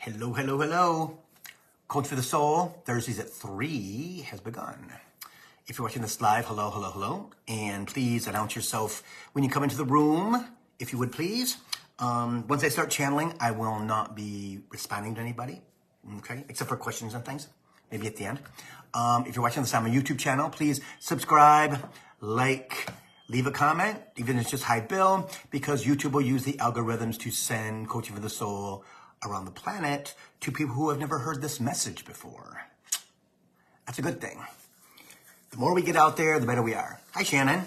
Hello, hello, hello. Coach for the Soul, Thursdays at 3 has begun. If you're watching this live, hello, hello, hello. And please announce yourself when you come into the room, if you would please. Once I start channeling, I will not be responding to anybody, okay? Except for questions and things, maybe at the end. If you're watching this on my YouTube channel, please subscribe, like, leave a comment, even if it's just hi Bill, because YouTube will use the algorithms to send Coaching for the Soul around the planet to people who have never heard this message before. That's a good thing. The more we get out there, the better we are. Hi, Shannon.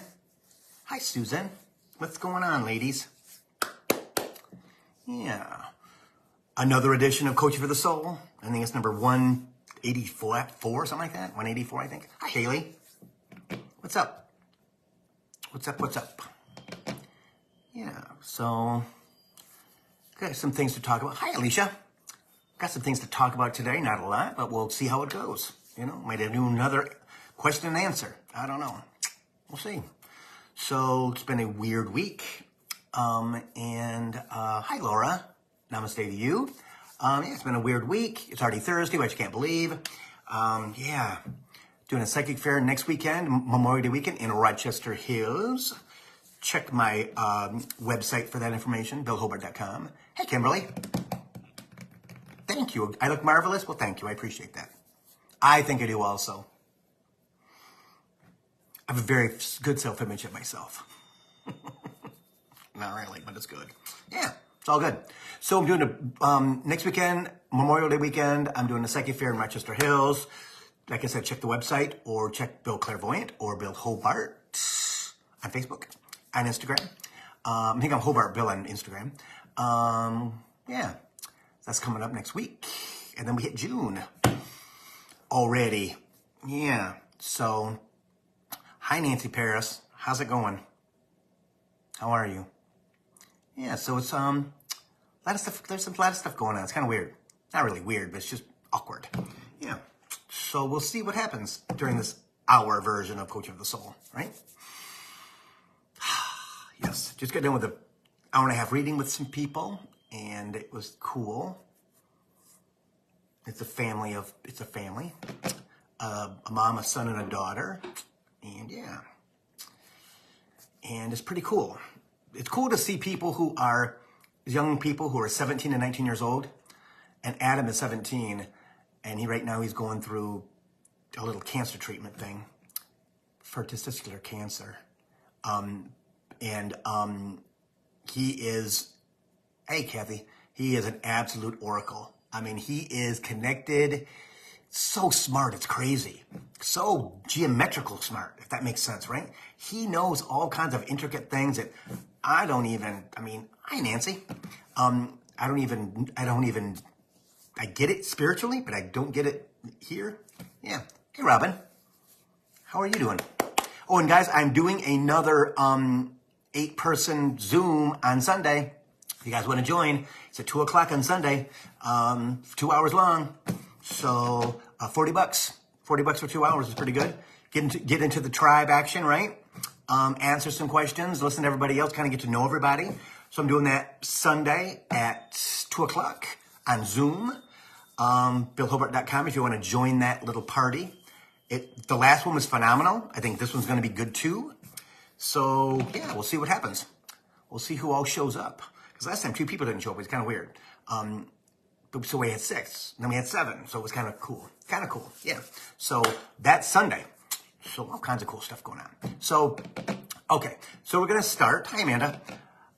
Hi, Susan. What's going on, ladies? Yeah. Another edition of Coaching for the Soul. I think it's number 184, something like that. 184, I think. Hi, Haley. What's up? What's up, what's up? Yeah, so got some things to talk about. Hi, Alicia. Got some things to talk about today. Not a lot, but we'll see how it goes. You know, might do another question and answer. I don't know. We'll see. So it's been a weird week. Hi, Laura. Namaste to you. Yeah, it's been a weird week. It's already Thursday, which I can't believe. Yeah. Doing a psychic fair next weekend, Memorial Day weekend in Rochester Hills. Check my website for that information, billhobart.com. Hey, Kimberly. Thank you. I look marvelous? Well, thank you. I appreciate that. I think I do also. I have a very good self-image of myself. Not really, but it's good. Yeah, it's all good. So I'm doing next weekend, Memorial Day weekend, I'm doing a psychic fair in Rochester Hills. Like I said, check the website or check Bill Clairvoyant or Bill Hobart on Facebook, on Instagram. I think I'm Hobart Bill on Instagram. Yeah, that's coming up next week. And then we hit June already. Yeah, so hi, Nancy Paris. How's it going? How are you? Yeah, so it's a lot of stuff. There's a lot of stuff going on. It's kind of weird. Not really weird, but it's just awkward. Yeah. So we'll see what happens during this hour version of Coaching for the Soul, right? Yes, just got done with an hour and a half reading with some people, and it was cool. It's a family, a mom, a son, and a daughter, and yeah. And it's pretty cool. It's cool to see people who are, young people who are 17 and 19 years old, and Adam is 17, and right now he's going through a little cancer treatment thing for testicular cancer. He is, hey, Kathy, he is an absolute oracle. I mean, he is connected, so smart, it's crazy. So geometrical smart, if that makes sense, right? He knows all kinds of intricate things that hi, Nancy. I get it spiritually, but I don't get it here. Yeah. Hey, Robin. How are you doing? Oh, and guys, I'm doing another 8-person Zoom on Sunday. If you guys want to join, it's at 2 o'clock on Sunday, 2 hours long. So $40. $40 for 2 hours is pretty good. Get into the tribe action, right? Answer some questions, listen to everybody else, kind of get to know everybody. So I'm doing that Sunday at 2 o'clock on Zoom. billhobart.com if you want to join that little party. The last one was phenomenal. I think this one's going to be good too. So yeah, we'll see what happens. We'll see who all shows up. Because last time 2 people didn't show up. It was kind of weird. So we had 6, and then we had 7. So it was kind of cool. Kind of cool, yeah. So that's Sunday. So all kinds of cool stuff going on. So, okay. So we're going to start. Hi, Amanda.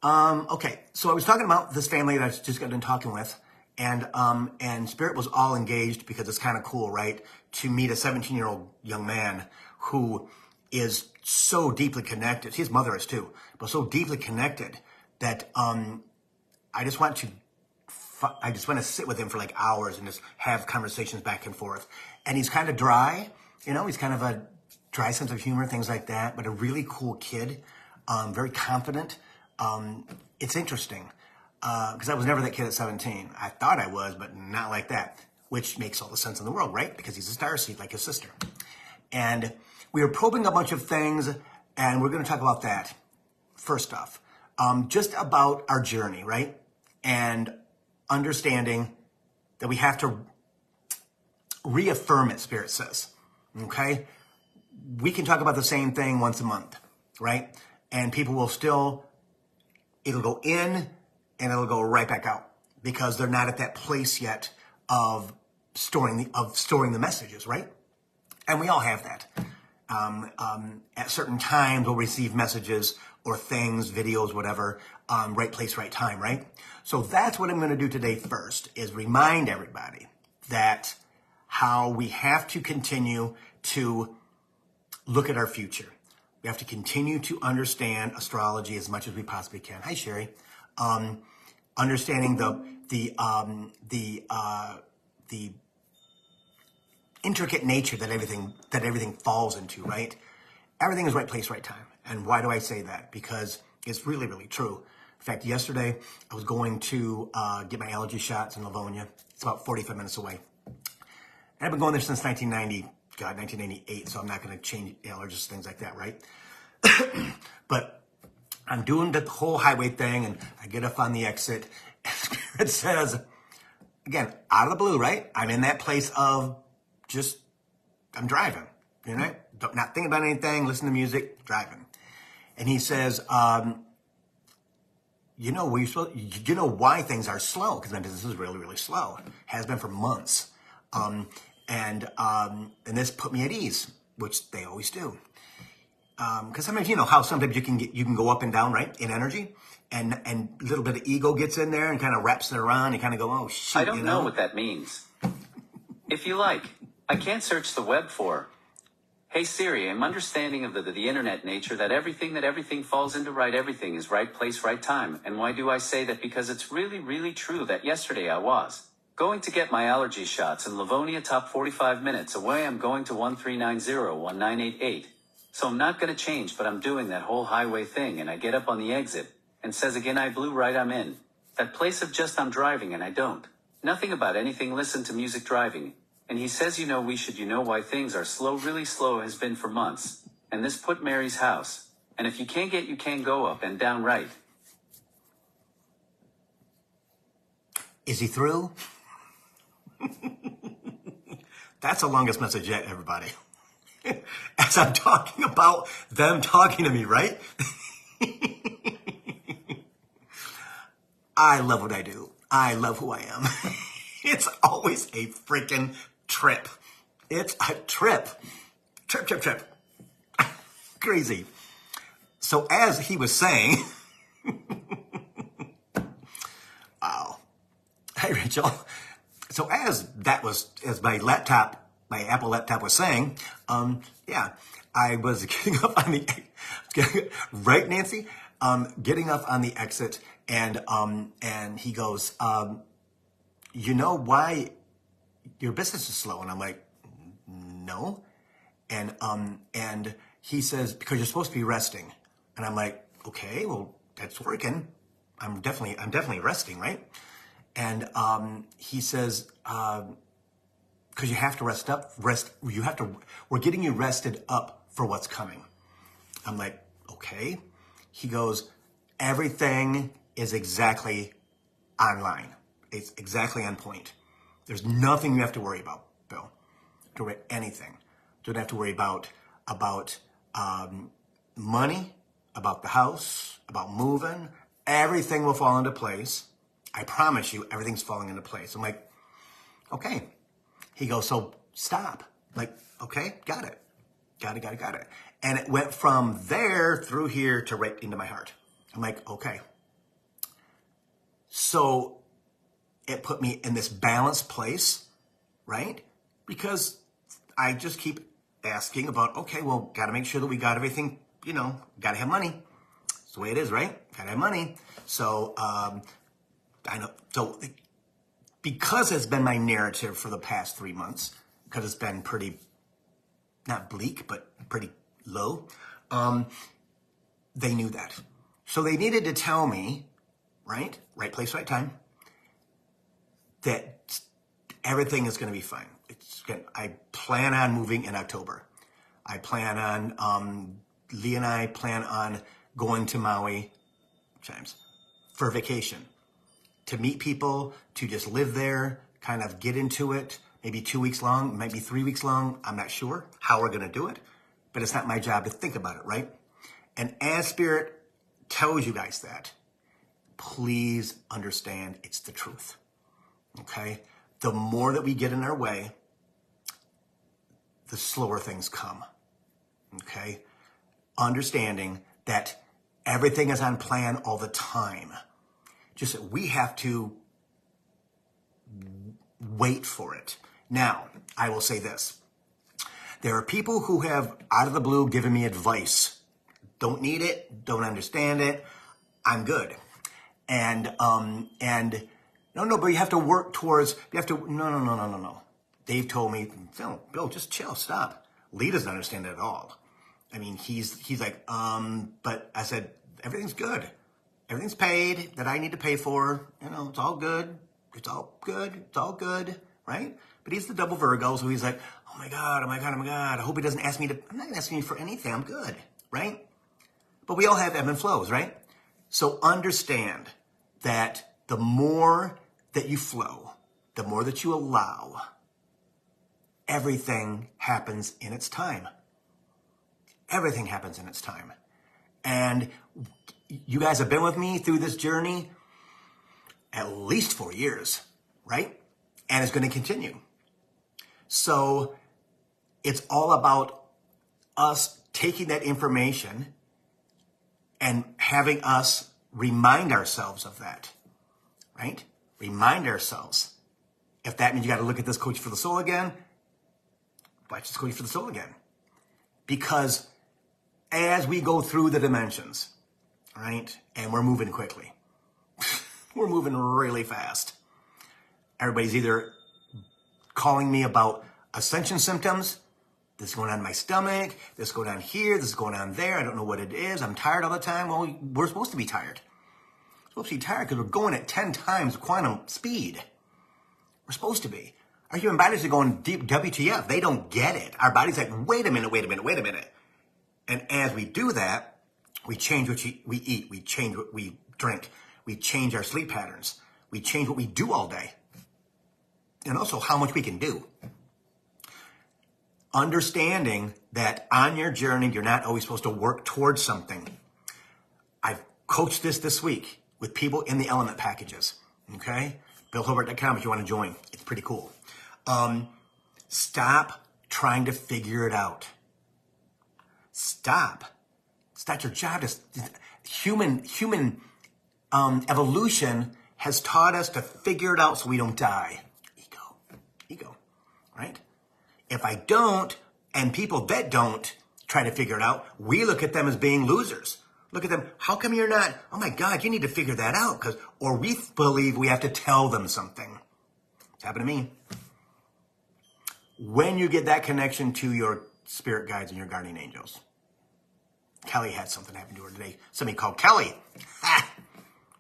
Okay. So I was talking about this family that I just got done talking with. And Spirit was all engaged because it's kind of cool, right? To meet a 17-year-old young man who is so deeply connected. His mother is too, but so deeply connected that I just want to sit with him for like hours and just have conversations back and forth. And he's kind of dry, you know, he's kind of a dry sense of humor, things like that, but a really cool kid, very confident. It's interesting. Because I was never that kid at 17. I thought I was, but not like that, which makes all the sense in the world, right? Because he's a starseed like his sister. And we are probing a bunch of things, and we're going to talk about that first off. Just about our journey, right? And understanding that we have to reaffirm it, Spirit says. Okay? We can talk about the same thing once a month, right? And people will still, it'll go in and it'll go right back out because they're not at that place yet of storing the messages, right? And we all have that. At certain times, we'll receive messages or things, videos, whatever, right place, right time, right? So that's what I'm going to do today first, is remind everybody that how we have to continue to look at our future. We have to continue to understand astrology as much as we possibly can. Hi, Sherry. Understanding the intricate nature that everything falls into, right? Everything is right place, right time. And why do I say that? Because it's really, really true. In fact, yesterday I was going to get my allergy shots in Livonia. It's about 45 minutes away. And I've been going there since 1998, so I'm not going to change allergies, things like that, right? But I'm doing the whole highway thing, and I get up on the exit, and it says, again, out of the blue, right? I'm in that place of just, I'm driving, you know, not thinking about anything, listening to music, driving. And he says, you know why things are slow? Because my business is really, really slow. Has been for months. And this put me at ease, which they always do. Because sometimes, you know how sometimes you can go up and down, right, in energy, and a little bit of ego gets in there and kind of wraps it around. You kind of go, oh shit. I don't know what that means. If you like, I can't search the web for. Hey Siri, I'm understanding of the internet nature that everything falls into right. Everything is right place, right time. And why do I say that? Because it's really, really true that yesterday I was going to get my allergy shots in Livonia, top 45 minutes away. I'm going to 1390-1988. So I'm not going to change, but I'm doing that whole highway thing. And I get up on the exit and says again, I blew right. I'm in that place of just I'm driving and I don't. Nothing about anything. Listen to music driving. And he says, you know, why things are slow, really slow has been for months. And this put Mary's house. And if you can't get, you can go up and down right. Is he through? That's the longest message yet, everybody. As I'm talking about them talking to me, right? I love what I do. I love who I am. It's always a freaking trip. It's a trip. Trip. Crazy. So as he was saying, wow. Hey, Rachel. So as my Apple laptop was saying, I was getting up on the, right, Nancy? Getting up on the exit, and he goes, you know why your business is slow? And I'm like, no. And he says, because you're supposed to be resting. And I'm like, okay, well, that's working. I'm definitely resting, right? And he says, because you have to we're getting you rested up for what's coming. I'm like, okay. He goes, everything is exactly online. It's exactly on point. There's nothing you have to worry about, Bill. Don't worry anything. Don't have to worry about money, about the house, about moving. Everything will fall into place. I promise you, everything's falling into place. I'm like, okay. He goes, so stop. I'm like, okay, got it. Got it. And it went from there through here to right into my heart. I'm like, okay. So it put me in this balanced place, right? Because I just keep asking about, okay, well, got to make sure that we got everything, got to have money. That's the way it is, right? Got to have money. So I know. So because it's been my narrative for the past 3 months, because it's been pretty, not bleak, but pretty low, they knew that. So they needed to tell me, right place, right time, that everything is going to be fine. I plan on moving in October. I plan on, Lee and I plan on going to Maui for vacation, to meet people, to just live there, kind of get into it. Maybe 2 weeks long, maybe 3 weeks long. I'm not sure how we're going to do it, but it's not my job to think about it, right? And as Spirit tells you guys that, please understand it's the truth, okay? The more that we get in our way, the slower things come, okay? Understanding that everything is on plan all the time. Just that we have to wait for it. Now, I will say this. There are people who have, out of the blue, given me advice. Don't need it, don't understand it, I'm good. And no, but you have to work towards, no. They've told me, no, Bill, just chill, stop. Lee doesn't understand it at all. I mean, he's like, but I said, everything's good. Everything's paid that I need to pay for. You know, it's all good. It's all good. It's all good, right? But he's the double Virgo, so he's like, oh my God. I hope he doesn't ask me to, I'm not going to ask you for anything. I'm good, right? But we all have ebb and flows, right? So understand that the more that you flow, the more that you allow, everything happens in its time. Everything happens in its time. And you guys have been with me through this journey at least 4 years, right? And it's going to continue. So it's all about us taking that information and having us remind ourselves of that, right? Remind ourselves. If that means you got to look at this Coach for the Soul again, watch this Coach for the Soul again. Because as we go through the dimensions, right, and we're moving quickly, we're moving really fast. Everybody's either calling me about ascension symptoms, this is going on in my stomach, this is going on here, this is going on there, I don't know what it is, I'm tired all the time. Well, we're supposed to be tired. We're supposed to be tired because we're going at 10 times quantum speed. We're supposed to be. Our human bodies are going deep WTF. They don't get it. Our body's like, wait a minute. And as we do that, we change what we eat, we change what we drink, we change our sleep patterns, we change what we do all day, and also how much we can do. Understanding that on your journey, you're not always supposed to work towards something. I've coached this week with people in the element packages, okay? billhobart.com if you want to join. It's pretty cool. Stop trying to figure it out. Stop. It's not your job. Human evolution has taught us to figure it out so we don't die. Ego, right? If I don't, and people that don't try to figure it out, we look at them as being losers. Look at them. How come you're not? Oh my God, you need to figure that out. Or we believe we have to tell them something. It's happened to me. When you get that connection to your spirit guides and your guardian angels. Kelly had something happen to her today. Somebody called Kelly.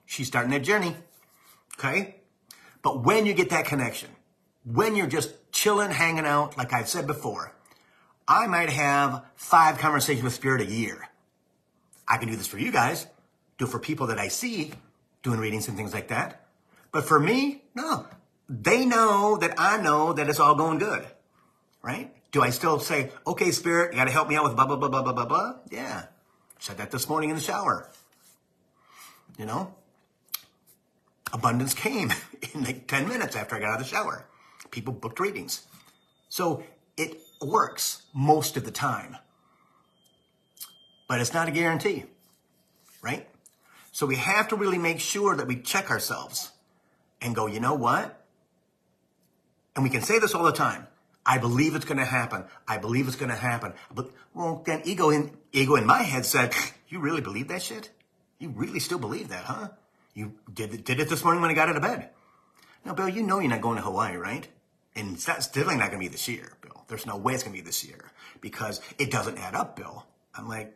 She's starting that journey. Okay? But when you get that connection, when you're just chilling, hanging out, like I've said before, I might have 5 conversations with spirit a year. I can do this for you guys, do it for people that I see doing readings and things like that. But for me, no. They know that I know that it's all going good, right? Do I still say, okay, spirit, you got to help me out with blah, blah, blah, blah, blah, blah, blah? Yeah. Said that this morning in the shower. You know? Abundance came in like 10 minutes after I got out of the shower. People booked readings. So it works most of the time. But it's not a guarantee, right? So we have to really make sure that we check ourselves and go, you know what? And we can say this all the time. I believe it's going to happen. I believe it's going to happen. But, well, then ego in my head said, you really believe that shit? You really still believe that, huh? You did it this morning when I got out of bed. Now, Bill, you know you're not going to Hawaii, right? And it's still not going to be this year, Bill. There's no way it's going to be this year because it doesn't add up, Bill. I'm like,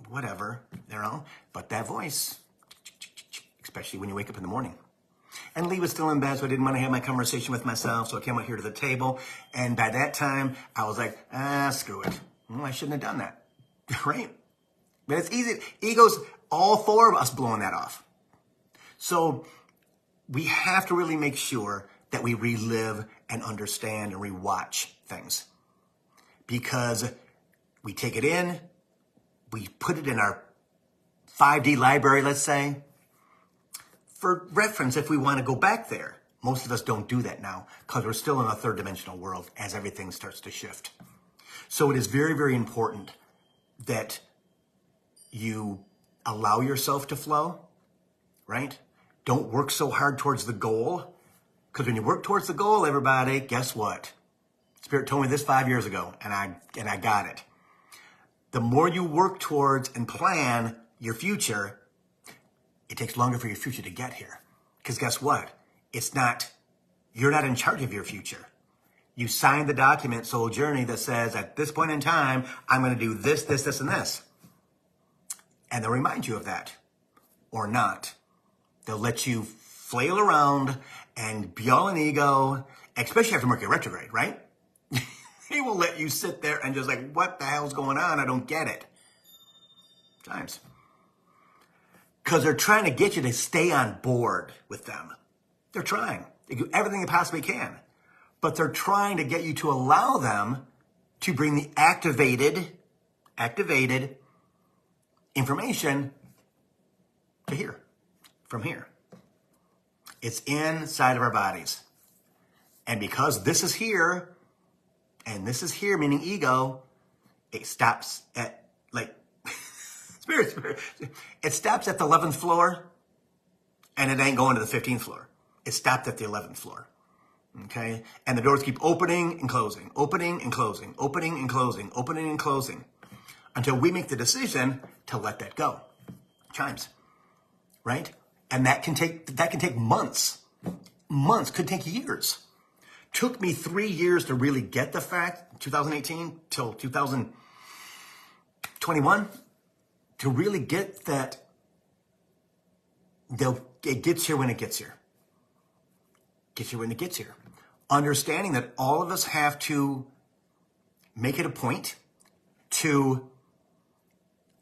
whatever, you know? But that voice, especially when you wake up in the morning. And Lee was still in bed, so I didn't want to have my conversation with myself, so I came out here to the table. And by that time, I was like, screw it. Well, I shouldn't have done that, right? But it's easy. Ego's all 4 of us blowing that off. So we have to really make sure that we relive and understand and rewatch things. Because we take it in, we put it in our 5D library, let's say, for reference if we want to go back there. Most of us don't do that now because we're still in a third dimensional world as everything starts to shift. So it is very, very important that you allow yourself to flow, right? Don't work so hard towards the goal. Because when you work towards the goal, everybody, guess what? Spirit told me this 5 years ago, and I got it. The more you work towards and plan your future, it takes longer for your future to get here. Because guess what? You're not in charge of your future. You signed the document, Soul Journey, that says at this point in time, I'm going to do this, this, this, and this. And they'll remind you of that. Or not. They'll let you flail around and be all in ego, especially after Mercury retrograde, right? He will let you sit there and just like, what the hell's going on? I don't get it. Times. Because they're trying to get you to stay on board with them. They're trying. They do everything they possibly can. But they're trying to get you to allow them to bring the activated information to here, from here. It's inside of our bodies. And because this is here, and this is here, meaning ego, it stops at, like, spirit. It stops at the 11th floor, and it ain't going to the 15th floor. It stopped at the 11th floor. Okay? And the doors keep opening and closing, opening and closing, opening and closing, opening and closing, until we make the decision to let that go. Chimes. Right? And that can take months. Months, could take years. Took me 3 years to really get the fact, 2018 till 2021, to really get that it gets here when it gets here. Gets here when it gets here. Understanding that all of us have to make it a point to,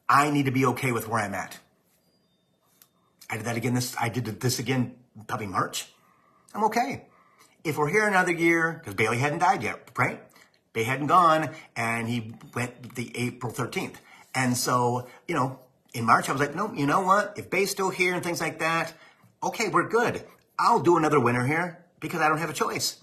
I need to be okay with where I'm at. I did this again, probably March. I'm okay. If we're here another year, because Bailey hadn't died yet, right? Bailey hadn't gone, and he went the April 13th. And so, in March, I was like, no, you know what? If Bailey's still here and things like that, okay, we're good. I'll do another winter here because I don't have a choice.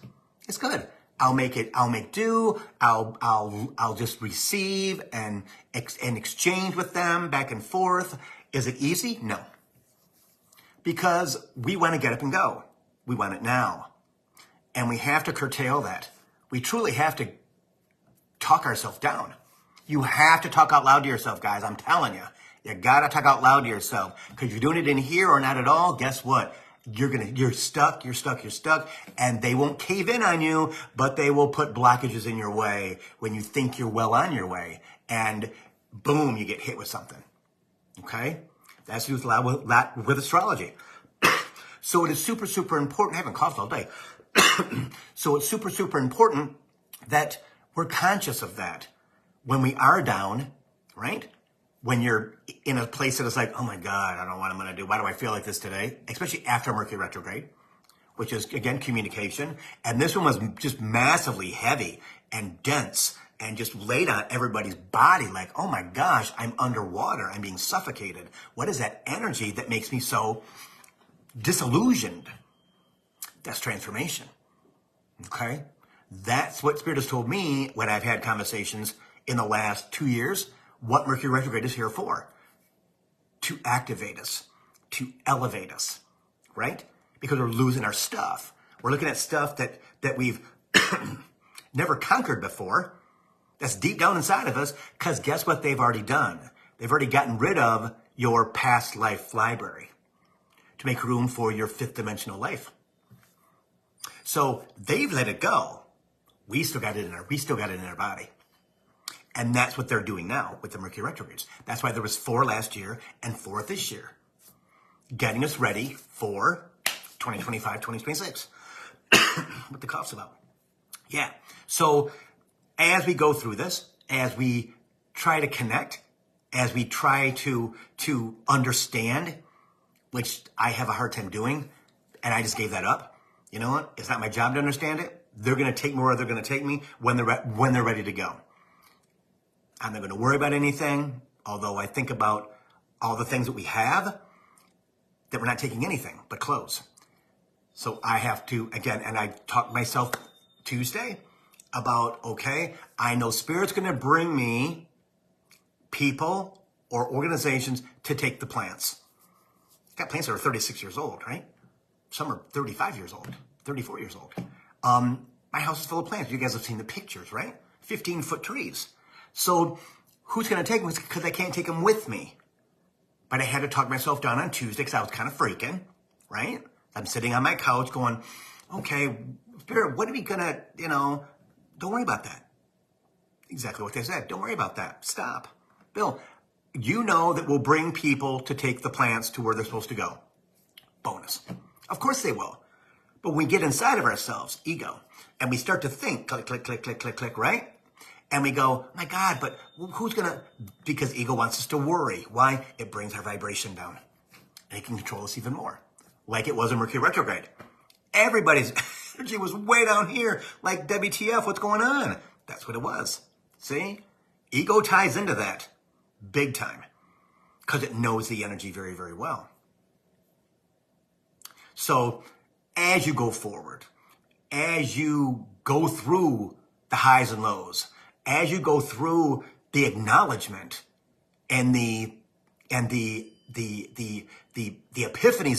It's good. I'll make do. I'll just receive and exchange with them back and forth. Is it easy? No. Because we want to get up and go. We want it now. And we have to curtail that. We truly have to talk ourselves down. You have to talk out loud to yourself, guys. I'm telling you. You got to talk out loud to yourself. Because you're doing it in here or not at all, guess what? You're stuck. And they won't cave in on you, but they will put blockages in your way when you think you're well on your way. And boom, you get hit with something. Okay? That's to do with astrology. So it is super, super important. I haven't coughed all day. So it's super, super important that we're conscious of that. When we are down, right? When you're in a place that is like, oh my God, I don't know what I'm going to do. Why do I feel like this today? Especially after Mercury retrograde, which is, again, communication. And this one was just massively heavy and dense and just laid on everybody's body like, oh my gosh, I'm underwater. I'm being suffocated. What is that energy that makes me so disillusioned? That's transformation. Okay? That's what Spirit has told me when I've had conversations in the last 2 years, what Mercury retrograde is here for. To activate us, to elevate us, right? Because we're losing our stuff. We're looking at stuff that we've never conquered before. That's deep down inside of us, because guess what they've already done? They've already gotten rid of your past life library to make room for your fifth dimensional life. So they've let it go. We still got it in our body. And that's what they're doing now with the Mercury retrogrades. That's why there was 4 last year and 4 this year. Getting us ready for 2025, 2026. What the cough's about. Yeah. So as we go through this, as we try to connect, as we try to understand, which I have a hard time doing, and I just gave that up. You know what? It's not my job to understand it. They're going to take me where they're going to take me when they're ready to go. I'm not going to worry about anything, although I think about all the things that we have that we're not taking anything but clothes. So I have to, again, and I talked myself Tuesday about, okay, I know Spirit's going to bring me people or organizations to take the plants. Got plants that are 36 years old, right? Some are 35 years old, 34 years old. My house is full of plants. You guys have seen the pictures, right? 15-foot trees. So who's going to take them? Because I can't take them with me. But I had to talk myself down on Tuesday because I was kind of freaking, right? I'm sitting on my couch going, okay, Spirit, what are we going to, don't worry about that. Exactly what they said. Don't worry about that. Stop. Bill, you know that we'll bring people to take the plants to where they're supposed to go. Bonus. Of course they will. But when we get inside of ourselves, ego, and we start to think, click, click, click, click, click, click, right? And we go, my God, but who's going to, because ego wants us to worry. Why? It brings our vibration down. And it can control us even more. Like it was in Mercury retrograde. Everybody's energy was way down here. Like WTF, what's going on? That's what it was. See? Ego ties into that big time because it knows the energy very, very well. So as you go forward, as you go through the highs and lows, as you go through the acknowledgement and the epiphanies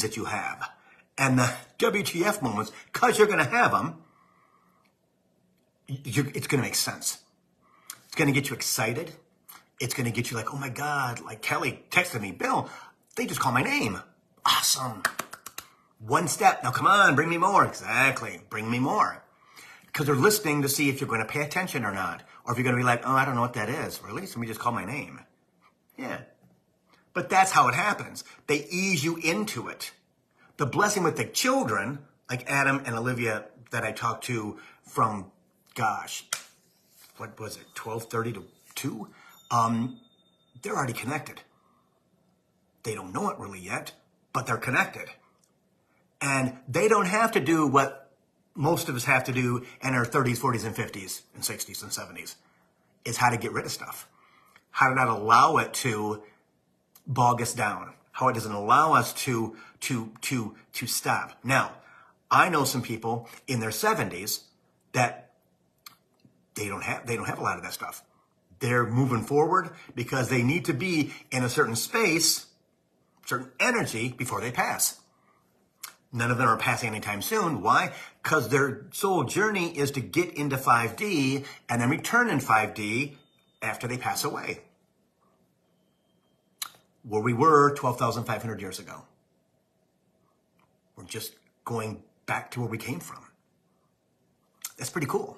that you have and the WTF moments, because you're going to have them, it's going to make sense. It's going to get you excited. It's going to get you like, oh my God, like Kelly texted me, Bill, they just called my name. Awesome. One step. Now come on, bring me more. Exactly. Bring me more. Because they're listening to see if you're going to pay attention or not. Or if you're going to be like, oh, I don't know what that is. Really? Somebody just called my name. Yeah. But that's how it happens. They ease you into it. The blessing with the children, like Adam and Olivia that I talked to from, gosh, what was it, 12:30 to 2? They're already connected. They don't know it really yet, but they're connected. And they don't have to do what most of us have to do in our 30s, 40s, and 50s, and 60s, and 70s. Is how to get rid of stuff. How to not allow it to bog us down. How it doesn't allow us to stop. Now, I know some people in their 70s that they don't have a lot of that stuff. They're moving forward because they need to be in a certain space, certain energy before they pass. None of them are passing anytime soon. Why? Because their soul journey is to get into 5D and then return in 5D after they pass away. Where we were 12,500 years ago. We're just going back to where we came from. That's pretty cool.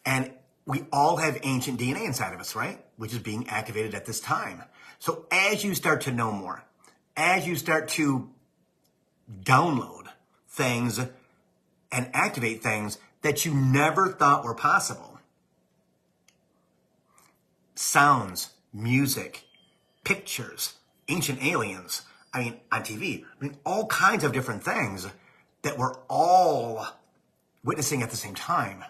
And we all have ancient DNA inside of us, right? Which is being activated at this time. So as you start to know more, as you start to download things and activate things that you never thought were possible, sounds, music, pictures, ancient aliens, on TV, all kinds of different things that we're all witnessing at the same time.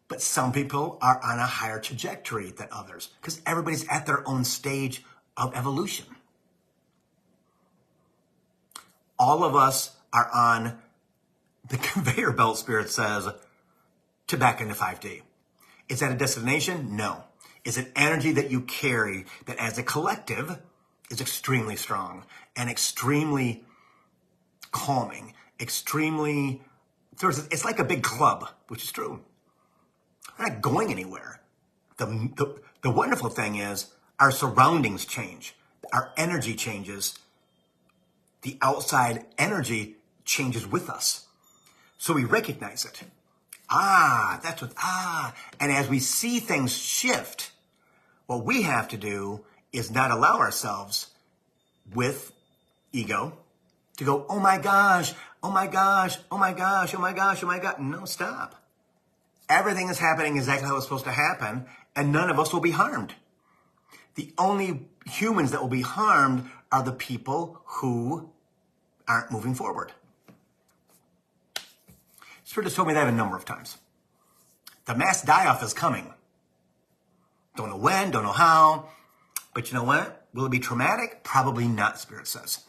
But some people are on a higher trajectory than others because everybody's at their own stage of evolution. All of us are on the conveyor belt, Spirit says, to back into 5D. Is that a destination? No. Is it energy that you carry that as a collective is extremely strong and extremely calming, extremely, it's like a big club, which is true. We're not going anywhere. The wonderful thing is our surroundings change. Our energy changes. The outside energy changes with us. So we recognize it. That's what, And as we see things shift, what we have to do is not allow ourselves with ego to go, oh my gosh, oh my gosh, oh my gosh, oh my gosh, oh my God. No, stop. Everything is happening exactly how it's supposed to happen, and none of us will be harmed. The only humans that will be harmed are the people who aren't moving forward. Spirit has told me that a number of times. The mass die-off is coming. Don't know when, don't know how. But you know what? Will it be traumatic? Probably not, Spirit says.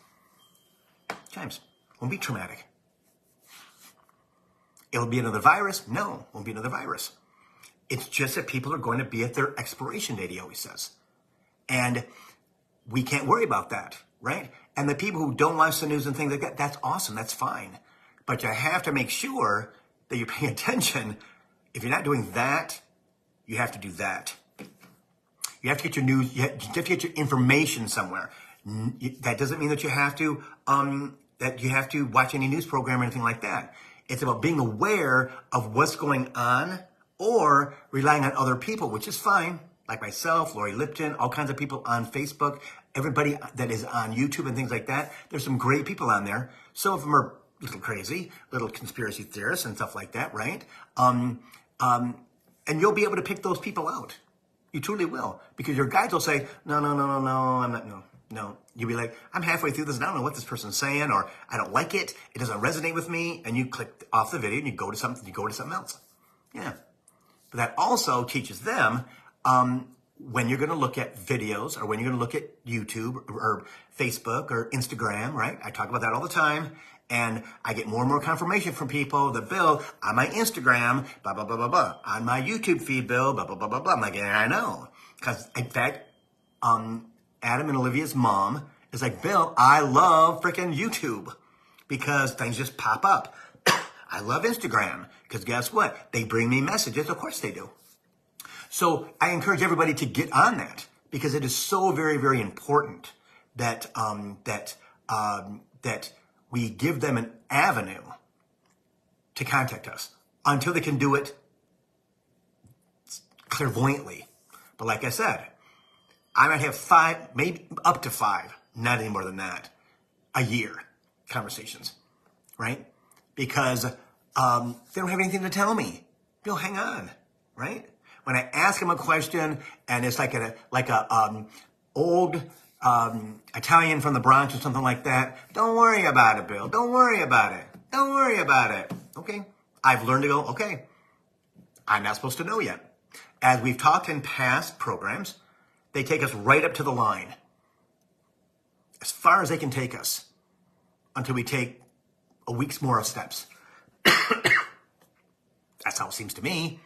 James, won't be traumatic. It'll be another virus? No, won't be another virus. It's just that people are going to be at their expiration date, he always says. And we can't worry about that, right? And the people who don't watch the news and things like that, that's awesome, that's fine. But you have to make sure that you're paying attention. If you're not doing that, you have to do that. You have to get your news, you have to get your information somewhere. That doesn't mean that you have to watch any news program or anything like that. It's about being aware of what's going on or relying on other people, which is fine. Like myself, Lori Lipton, all kinds of people on Facebook, everybody that is on YouTube and things like that. There's some great people on there. Some of them are a little crazy, little conspiracy theorists and stuff like that, right? And you'll be able to pick those people out. You truly will. Because your guides will say, no, I'm not, no. You'll be like, I'm halfway through this and I don't know what this person's saying, or I don't like it, it doesn't resonate with me, and you click off the video and you go to something else. Yeah. But that also teaches them when you're going to look at videos or when you're going to look at YouTube or Facebook or Instagram, right? I talk about that all the time. And I get more and more confirmation from people that, Bill, on my Instagram, blah, blah, blah, blah, blah. On my YouTube feed, Bill, blah, blah, blah, blah, blah. I'm like, yeah, I know. Because, in fact, Adam and Olivia's mom is like, Bill, I love freaking YouTube because things just pop up. I love Instagram because guess what? They bring me messages. Of course they do. So I encourage everybody to get on that because it is so very, very important that that we give them an avenue to contact us until they can do it clairvoyantly. But like I said, I might have 5, maybe up to 5, not any more than that, a year conversations, right? Because they don't have anything to tell me. Bill, hang on, right? When I ask them a question and it's like a old Italian from the Bronx or something like that, don't worry about it, Bill. Don't worry about it. Don't worry about it. Okay. I've learned to go, okay, I'm not supposed to know yet. As we've talked in past programs, they take us right up to the line. As far as they can take us until we take a week's more of steps. That's how it seems to me.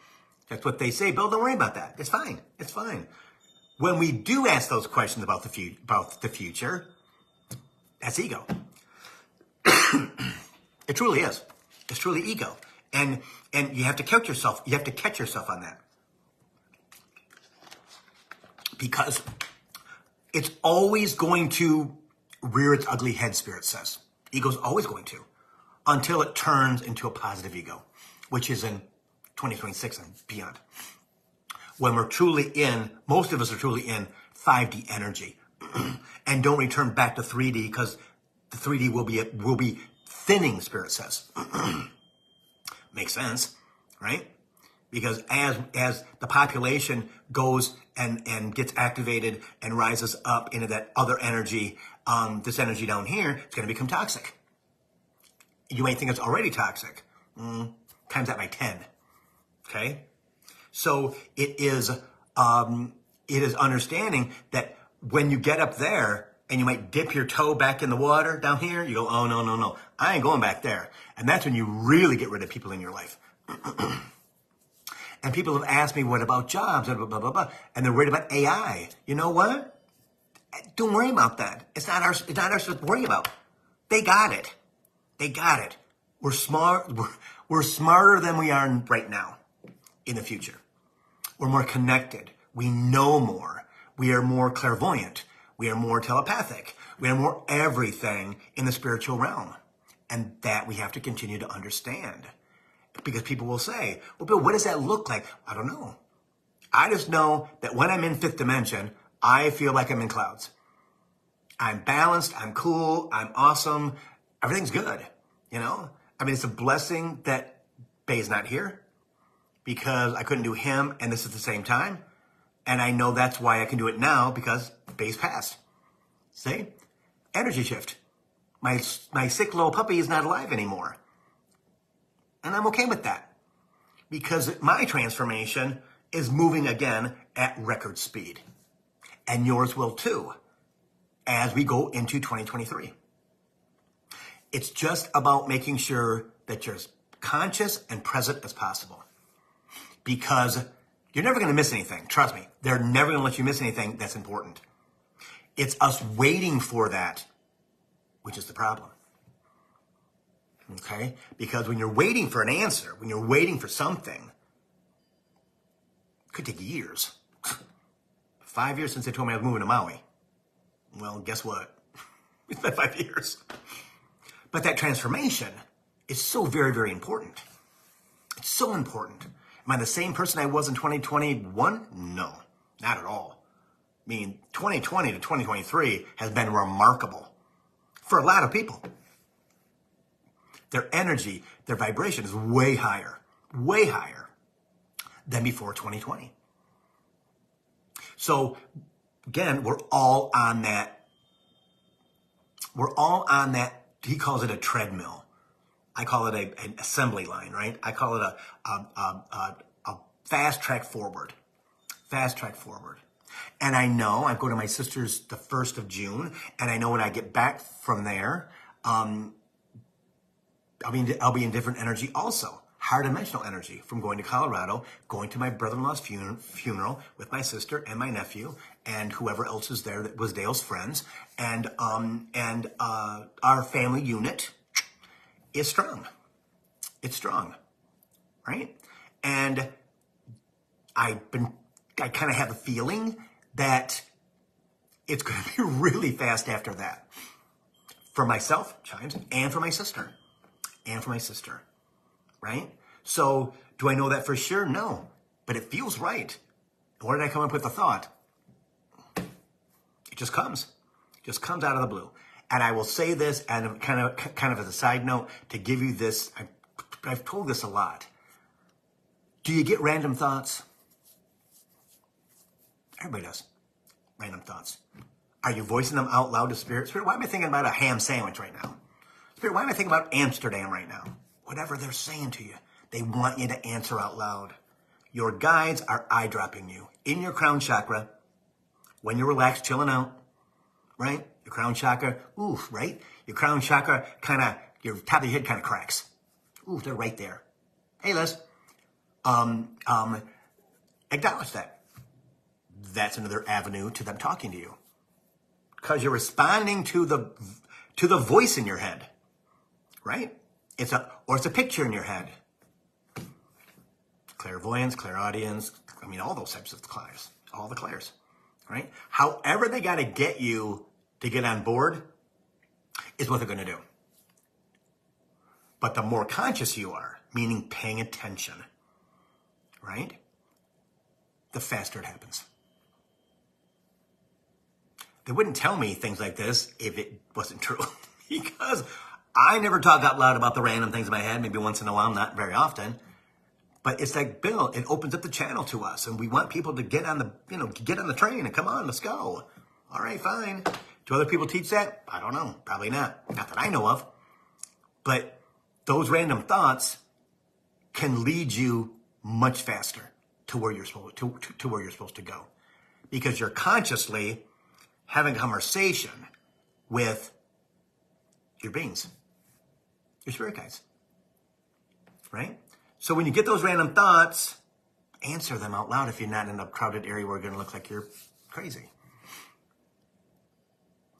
That's what they say. Bill, don't worry about that. It's fine. It's fine. When we do ask those questions about the future, that's ego. It truly is. It's truly ego. And you have to catch yourself. You have to catch yourself on that. Because it's always going to rear its ugly head, Spirit says. Ego's always going to. Until it turns into a positive ego, which is in 2026 and beyond. When we're truly in, most of us are truly in 5D energy and don't return back to 3D because the 3D will be thinning, Spirit says. Makes sense, right? Because as the population goes and gets activated and rises up into that other energy, this energy down here, it's going to become toxic. You might think it's already toxic. Times that by 10. Okay? So it is understanding that when you get up there and you might dip your toe back in the water down here, you go, oh, no. I ain't going back there. And that's when you really get rid of people in your life. And people have asked me, what about jobs? And blah, blah, blah, blah. And they're worried about AI. You know what? Don't worry about that. It's not ours to worry about. They got it. They got it. We're smart. We're smarter than we are right now in the future. We're more connected. We know more. We are more clairvoyant. We are more telepathic. We are more everything in the spiritual realm. And that we have to continue to understand. Because people will say, well, Bill, what does that look like? I don't know. I just know that when I'm in 5th dimension, I feel like I'm in clouds. I'm balanced. I'm cool. I'm awesome. Everything's good. You know? I mean, it's a blessing that Bay's not here because I couldn't do him and this at the same time. And I know that's why I can do it now because Bay's passed. See? Energy shift. My sick little puppy is not alive anymore. And I'm okay with that because my transformation is moving again at record speed. And yours will too as we go into 2023. It's just about making sure that you're as conscious and present as possible because you're never going to miss anything. Trust me, they're never going to let you miss anything that's important. It's us waiting for that, which is the problem. Okay? Because when you're waiting for an answer, when you're waiting for something, it could take years. 5 years since they told me I was moving to Maui. Well, guess what? It's been 5 years. But that transformation is so very, very important. It's so important. Am I the same person I was in 2021? No, not at all. I mean, 2020 to 2023 has been remarkable for a lot of people. Their energy, their vibration is way higher than before 2020. So again, we're all on that. He calls it a treadmill. I call it an assembly line, right? I call it a fast track forward. Fast track forward. And I know I go to my sister's the 1st of June, and I know when I get back from there, I'll be in different energy also. Higher dimensional energy from going to Colorado, going to my brother-in-law's funeral with my sister and my nephew and whoever else is there that was Dale's friends. And our family unit is strong. It's strong, right? And I kind of have a feeling that it's going to be really fast after that. For myself, Chimes, and for my sister. Right? So, do I know that for sure? No. But it feels right. Where did I come up with the thought? It just comes. It just comes out of the blue. And I will say this, and kind of as a side note, to give you this, I've told this a lot. Do you get random thoughts? Everybody does. Random thoughts. Are you voicing them out loud to Spirit? Spirit, why am I thinking about a ham sandwich right now? Spirit, why am I thinking about Amsterdam right now? Whatever they're saying to you, they want you to answer out loud. Your guides are eye-dropping you in your crown chakra when you're relaxed, chilling out, right? Your crown chakra, right? Your crown chakra your top of your head kind of cracks. They're right there. Hey, Liz. Acknowledge that. That's another avenue to them talking to you. Because you're responding to the voice in your head, right? It's a picture in your head. Clairvoyance, clairaudience, all those types of clairs, all the clairs, right? However they got to get you to get on board is what they're going to do. But the more conscious you are, meaning paying attention, right? The faster it happens. They wouldn't tell me things like this if it wasn't true. Because I never talk out loud about the random things in my head, maybe once in a while, not very often. But it's like, Bill, it opens up the channel to us. And we want people to get on the train and come on, let's go. All right, fine. Do other people teach that? I don't know. Probably not. Not that I know of. But those random thoughts can lead you much faster to where you're supposed to go. Because you're consciously having a conversation with your beings, your spirit guides, right? So when you get those random thoughts, answer them out loud if you're not in a crowded area where you're going to look like you're crazy.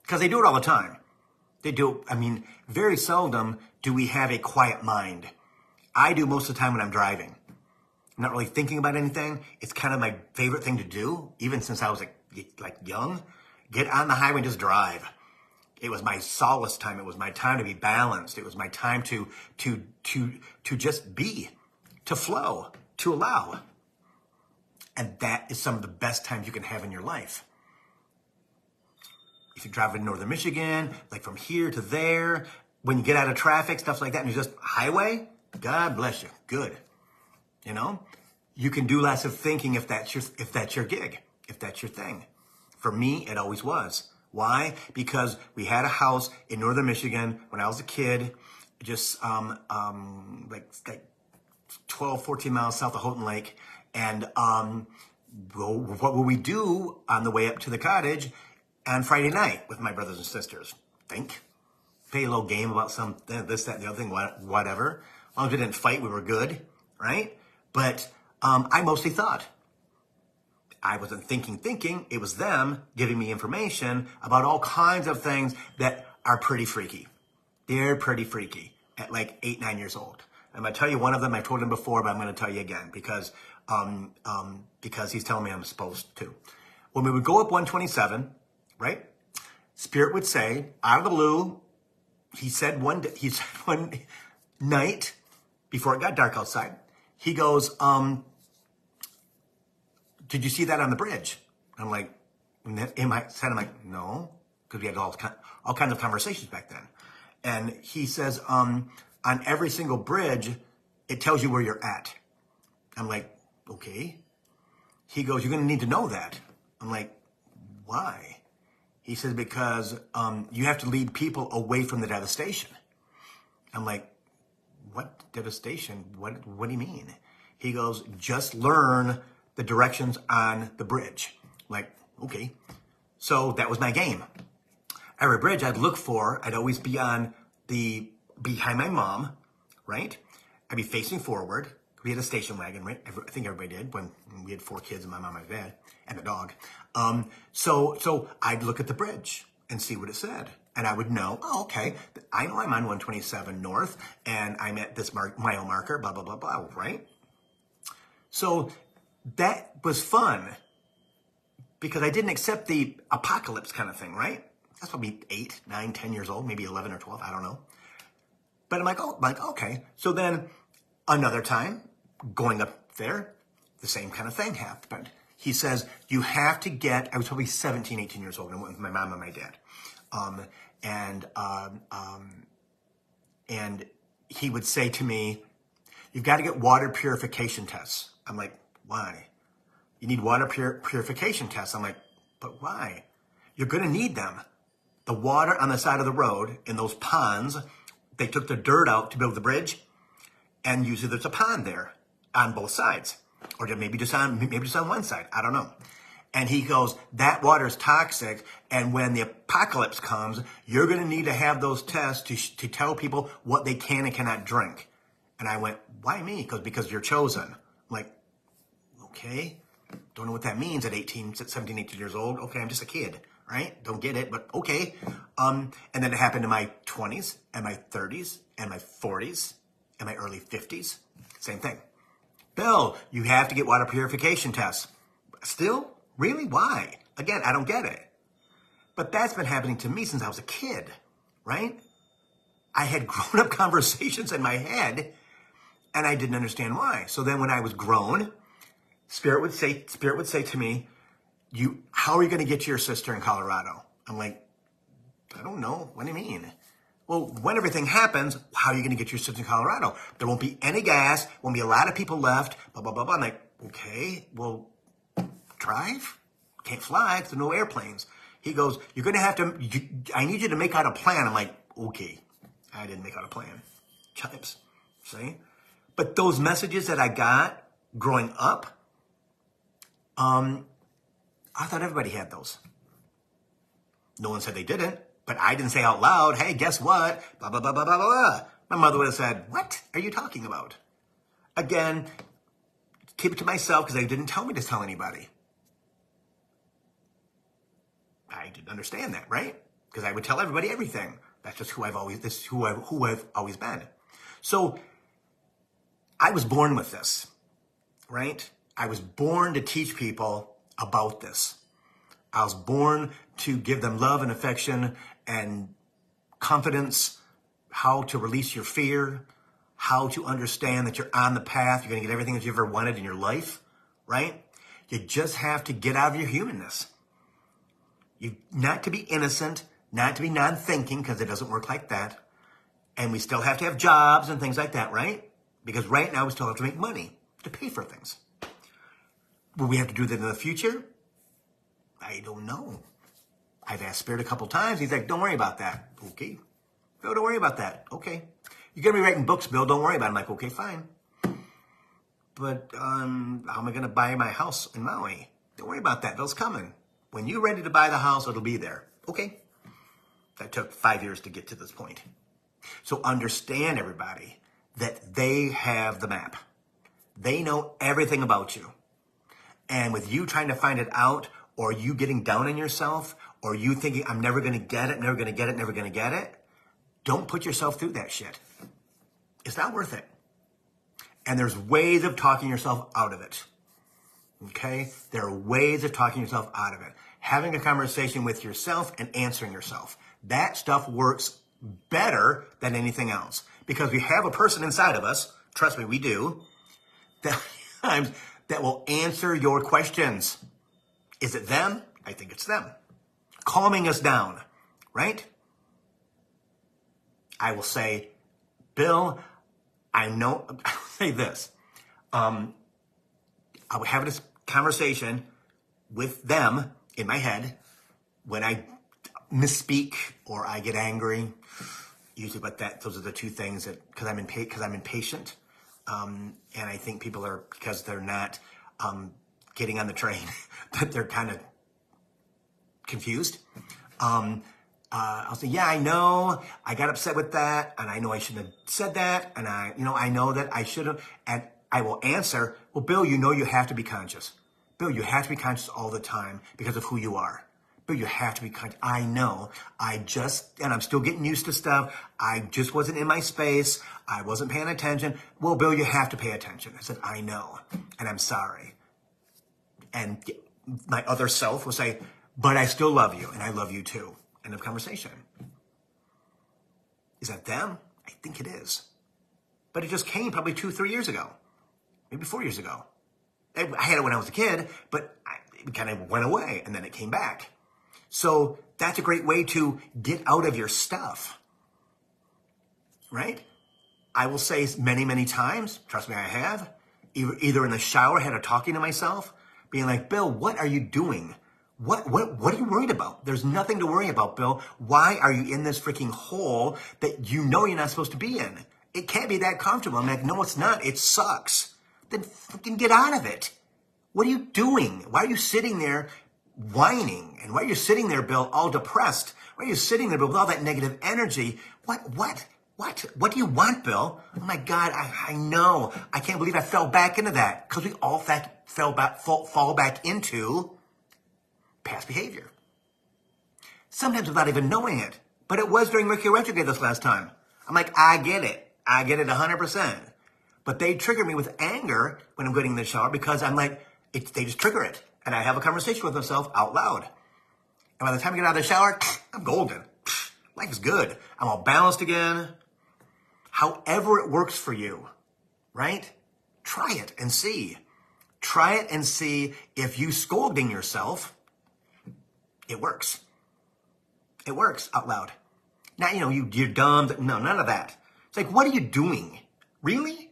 Because they do it all the time. They do, very seldom do we have a quiet mind. I do most of the time when I'm driving. I'm not really thinking about anything. It's kind of my favorite thing to do, even since I was like young. Get on the highway and just drive. It was my solace time. It was my time to be balanced. It was my time to just be, to flow, to allow. And that is some of the best times you can have in your life. If you drive in northern Michigan, like from here to there, when you get out of traffic, stuff like that, and you just highway, God bless you. Good. You can do less of thinking if that's your gig, if that's your thing. For me, it always was. Why? Because we had a house in northern Michigan when I was a kid, just like 12, 14 miles south of Houghton Lake. And well, what will we do on the way up to the cottage on Friday night with my brothers and sisters? Think. Play a little game about some this, that, and the other thing, whatever. As long as we didn't fight, we were good, right? But I mostly thought. I wasn't thinking. It was them giving me information about all kinds of things that are pretty freaky. They're pretty freaky at like 8, 9 years old. I'm going to tell you one of them. I've told him before, but I'm going to tell you again because he's telling me I'm supposed to. When we would go up 127, right? Spirit would say, out of the blue, he said one night before it got dark outside, he goes, did you see that on the bridge? I'm like, in my head, I'm like, no, because we had all kinds of conversations back then. And he says, on every single bridge, it tells you where you're at. I'm like, okay. He goes, you're going to need to know that. I'm like, why? He says, because you have to lead people away from the devastation. I'm like, what devastation? What do you mean? He goes, just learn the directions on the bridge. I'm like, okay. So that was my game. Every bridge I'd look for, I'd always be behind my mom, right? I'd be facing forward. We had a station wagon, right? I think everybody did when we had 4 kids and my mom and my dad and a dog. So I'd look at the bridge and see what it said. And I would know, oh, okay, I know I'm on 127 North and I'm at this mile marker, blah, blah, blah, blah, right? So that was fun because I didn't accept the apocalypse kind of thing, right? That's probably 8, 9, 10 years old, maybe 11 or 12, I don't know. But I'm like, okay. So then another time, going up there, the same kind of thing happened. He says, you have to I was probably 17, 18 years old, and went with my mom and my dad. And he would say to me, you've got to get water purification tests. I'm like, why? You need water purification tests. I'm like, but why? You're going to need them. The water on the side of the road in those ponds, they took the dirt out to build the bridge, and usually there's a pond there on both sides, or maybe just on one side. I don't know. And he goes, that water is toxic, and when the apocalypse comes, you're going to need to have those tests to tell people what they can and cannot drink. And I went, why me? Because you're chosen. I'm like, okay. Don't know what that means at 17, 18 years old. Okay, I'm just a kid, right? Don't get it, but okay. And then it happened in my 20s and my 30s and my 40s and my early 50s. Same thing. Bill, you have to get water purification tests. Still? Really? Why? Again, I don't get it. But that's been happening to me since I was a kid, right? I had grown-up conversations in my head, and I didn't understand why. So then when I was grown, Spirit would say to me, how are you going to get to your sister in Colorado? I'm like, I don't know. What do you mean? Well, when everything happens, how are you going to get to your sister in Colorado? There won't be any gas, won't be a lot of people left, blah, blah, blah, blah. I'm like, okay, well, drive? Can't fly, there's no airplanes. He goes, you're going to have to, I need you to make out a plan. I'm like, okay. I didn't make out a plan. Chimes, see? But those messages that I got growing up, I thought everybody had those. No one said they didn't, but I didn't say out loud, hey, guess what? Blah, blah, blah, blah, blah, blah. My mother would have said, what are you talking about? Again, keep it to myself because they didn't tell me to tell anybody. I didn't understand that, right? Because I would tell everybody everything. That's just who I've always been. So I was born with this, right? I was born to teach people about this. I was born to give them love and affection and confidence, how to release your fear, how to understand that you're on the path, you're going to get everything that you ever wanted in your life, right? You just have to get out of your humanness. Not to be innocent, not to be non-thinking, because it doesn't work like that. And we still have to have jobs and things like that, right? Because right now we still have to make money to pay for things. Will we have to do that in the future? I don't know. I've asked Spirit a couple times. He's like, don't worry about that. Okay. No, don't worry about that. Okay. You're going to be writing books, Bill. Don't worry about it. I'm like, okay, fine. But how am I going to buy my house in Maui? Don't worry about that. Bill's coming. When you're ready to buy the house, it'll be there. Okay. That took 5 years to get to this point. So understand, everybody, that they have the map. They know everything about you. And with you trying to find it out, or you getting down on yourself, or you thinking, I'm never going to get it, never going to get it, never going to get it, don't put yourself through that shit. It's not worth it. And there's ways of talking yourself out of it. Okay? There are ways of talking yourself out of it. Having a conversation with yourself and answering yourself. That stuff works better than anything else. Because we have a person inside of us, trust me, we do, that will answer your questions. Is it them? I think it's them. Calming us down, right? I will say, Bill, I know, I'll say this. I will have this conversation with them in my head when I misspeak or I get angry. Usually, but those are the two things that, because I'm impatient. And I think people are, because they're not getting on the train, that they're kind of confused. I'll say, yeah, I know, I got upset with that, and I know I shouldn't have said that, and I know that I should have, and I will answer, well, Bill, you know you have to be conscious. Bill, you have to be conscious all the time because of who you are. Bill, you have to be conscious. I know, and I'm still getting used to stuff. I just wasn't in my space. I wasn't paying attention. Well, Bill, you have to pay attention. I said, I know, and I'm sorry. And my other self will say, but I still love you, and I love you too. End of conversation. Is that them? I think it is. But it just came probably 2-3 years ago. Maybe 4 years ago. I had it when I was a kid, but it kind of went away, and then it came back. So that's a great way to get out of your stuff. Right? I will say many, many times, trust me, I have, either in the shower, had a talking to myself, being like, Bill, what are you doing? What are you worried about? There's nothing to worry about, Bill. Why are you in this freaking hole that you know you're not supposed to be in? It can't be that comfortable. I'm like, no, it's not. It sucks. Then fucking get out of it. What are you doing? Why are you sitting there whining? And why are you sitting there, Bill, all depressed? Why are you sitting there, Bill, with all that negative energy? What do you want, Bill? Oh my God, I know. I can't believe I fell back into that. Because we all fall back into past behavior. Sometimes without even knowing it. But it was during Mercury retrograde this last time. I'm like, I get it 100%. But they trigger me with anger when I'm getting in the shower because I'm like, they just trigger it. And I have a conversation with myself out loud. And by the time I get out of the shower, I'm golden. Life is good. I'm all balanced again. However it works for you, right? Try it and see. Try it and see if you scolding yourself, it works. It works out loud. Not, you're dumb. No, none of that. It's like, what are you doing? Really?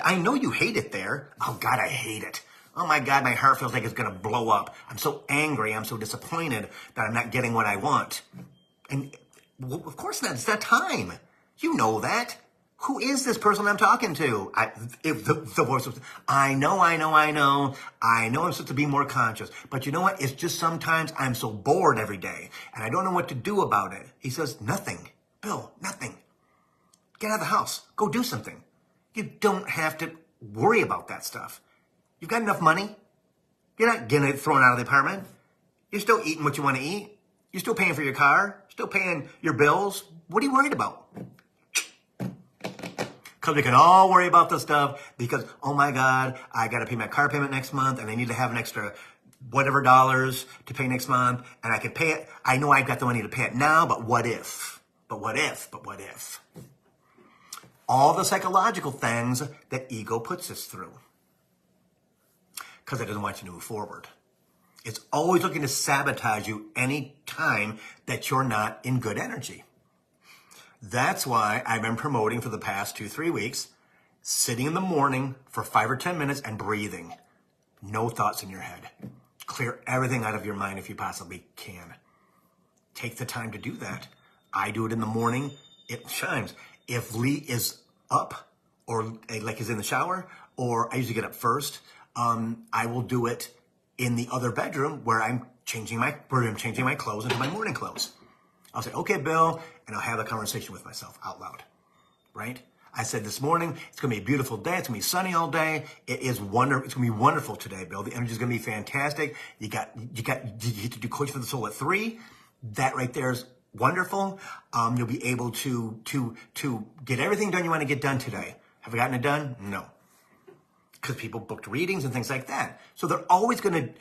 I know you hate it there. Oh God, I hate it. Oh my God, my heart feels like it's going to blow up. I'm so angry. I'm so disappointed that I'm not getting what I want. And well, of course not. It's not time. You know that. Who is this person I'm talking to? If the voice was, I know I'm supposed to be more conscious. But you know what? It's just sometimes I'm so bored every day and I don't know what to do about it. He says, nothing. Bill, nothing. Get out of the house. Go do something. You don't have to worry about that stuff. You've got enough money. You're not getting it thrown out of the apartment. You're still eating what you want to eat. You're still paying for your car. Still paying your bills. What are you worried about? Because we can all worry about this stuff because, oh my God, I got to pay my car payment next month and I need to have an extra whatever dollars to pay next month and I can pay it. I know I've got the money to pay it now, but what if? But what if? All the psychological things that ego puts us through because it doesn't want you to move forward. It's always looking to sabotage you any time that you're not in good energy. That's why I've been promoting for the past 2-3 weeks, sitting in the morning for 5 or 10 minutes and breathing. No thoughts in your head. Clear everything out of your mind if you possibly can. Take the time to do that. I do it in the morning. It shines. if Lee is up or like is in the shower, or I usually get up first, I will do it in the other bedroom where I'm changing my clothes into my morning clothes. I'll say, okay, Bill, and I'll have a conversation with myself out loud, right? I said this morning, it's going to be a beautiful day. It's going to be sunny all day. It's going to be wonderful today, Bill. The energy is going to be fantastic. You get to do Coach for the Soul at 3. That right there is wonderful. You'll be able to get everything done you want to get done today. Have I gotten it done? No. Because people booked readings and things like that. So you're always going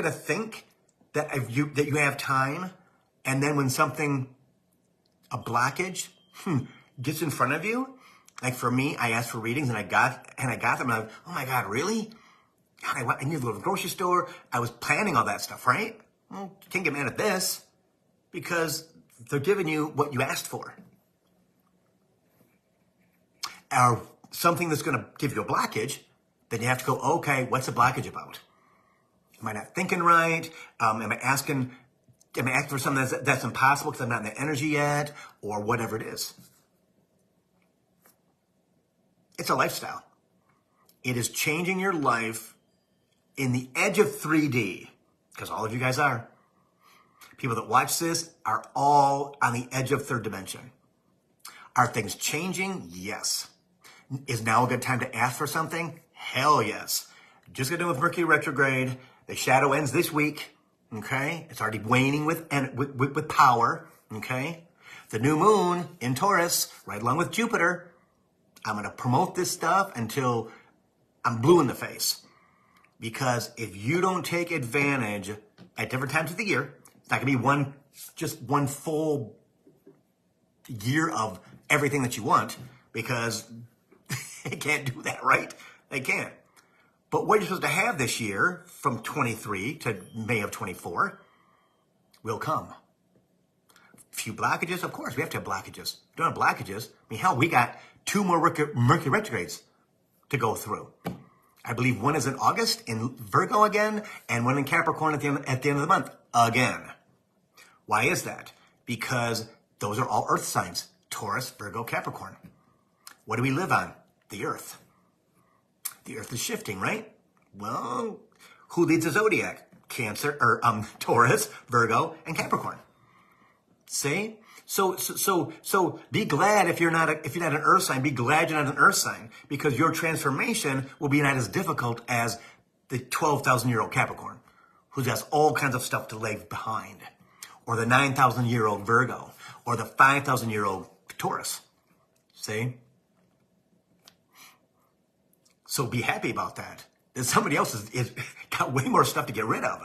to think that you have time. And then when a blockage, gets in front of you, like for me, I asked for readings and I got them. And I'm like, oh my God, really? God, I need to go to the grocery store. I was planning all that stuff, right? Well, you can't get mad at this because they're giving you what you asked for. Or something that's going to give you a blockage, then you have to go, okay, what's the blockage about? Am I not thinking right? Am I asking for something that's impossible because I'm not in the energy yet, or whatever it is? It's a lifestyle. It is changing your life in the edge of 3D, because all of you guys are. People that watch this are all on the edge of third dimension. Are things changing? Yes. Is now a good time to ask for something? Hell yes. Just got done with Mercury retrograde. The shadow ends this week. Okay? It's already waning with power. Okay? The new moon in Taurus, right along with Jupiter. I'm going to promote this stuff until I'm blue in the face. Because if you don't take advantage at different times of the year, it's not going to be just one full year of everything that you want, because they can't do that, right? They can't. But what you're supposed to have this year from 23 to May of 24 will come. Few blockages, of course, we have to have blockages. If we don't have blockages, I mean, hell, we got 2 more Mercury retrogrades to go through. I believe one is in August in Virgo again, and one in Capricorn at the end of the month again. Why is that? Because those are all Earth signs: Taurus, Virgo, Capricorn. What do we live on? The Earth. The Earth is shifting, right? Well, who leads the zodiac? Taurus, Virgo, and Capricorn. See? So be glad if you're not an Earth sign. Be glad you're not an Earth sign, because your transformation will be not as difficult as the 12,000-year-old Capricorn, who has all kinds of stuff to leave behind, or the 9,000-year-old Virgo, or the 5,000-year-old Taurus. See? So be happy about that. That somebody else is got way more stuff to get rid of.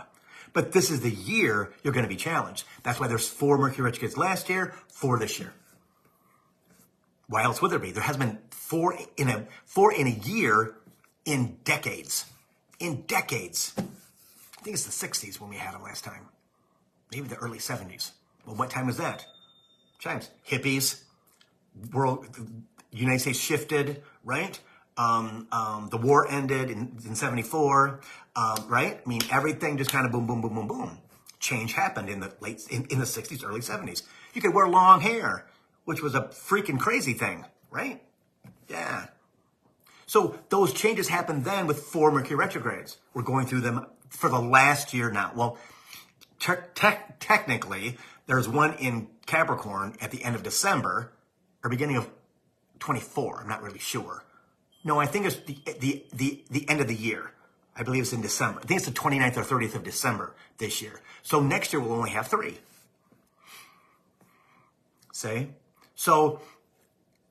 But this is the year you're going to be challenged. That's why there's 4 Mercury retrogrades last year, 4 this year. Why else would there be? There has been 4 in a year in decades. In decades. I think it's the 60s when we had them last time. Maybe the early 70s. Well, what time was that? Times. Hippies. United States shifted, right? The war ended in 74, right? I mean, everything just kind of boom, boom, boom, boom, boom. Change happened in the in the 60s, early 70s. You could wear long hair, which was a freaking crazy thing, right? Yeah. So those changes happened then with 4 Mercury retrogrades. We're going through them for the last year now. Well, technically, there's one in Capricorn at the end of December or beginning of 24. I'm not really sure. No, I think it's the end of the year. I believe it's in December. I think it's the 29th or 30th of December this year. So next year we'll only have 3. See? So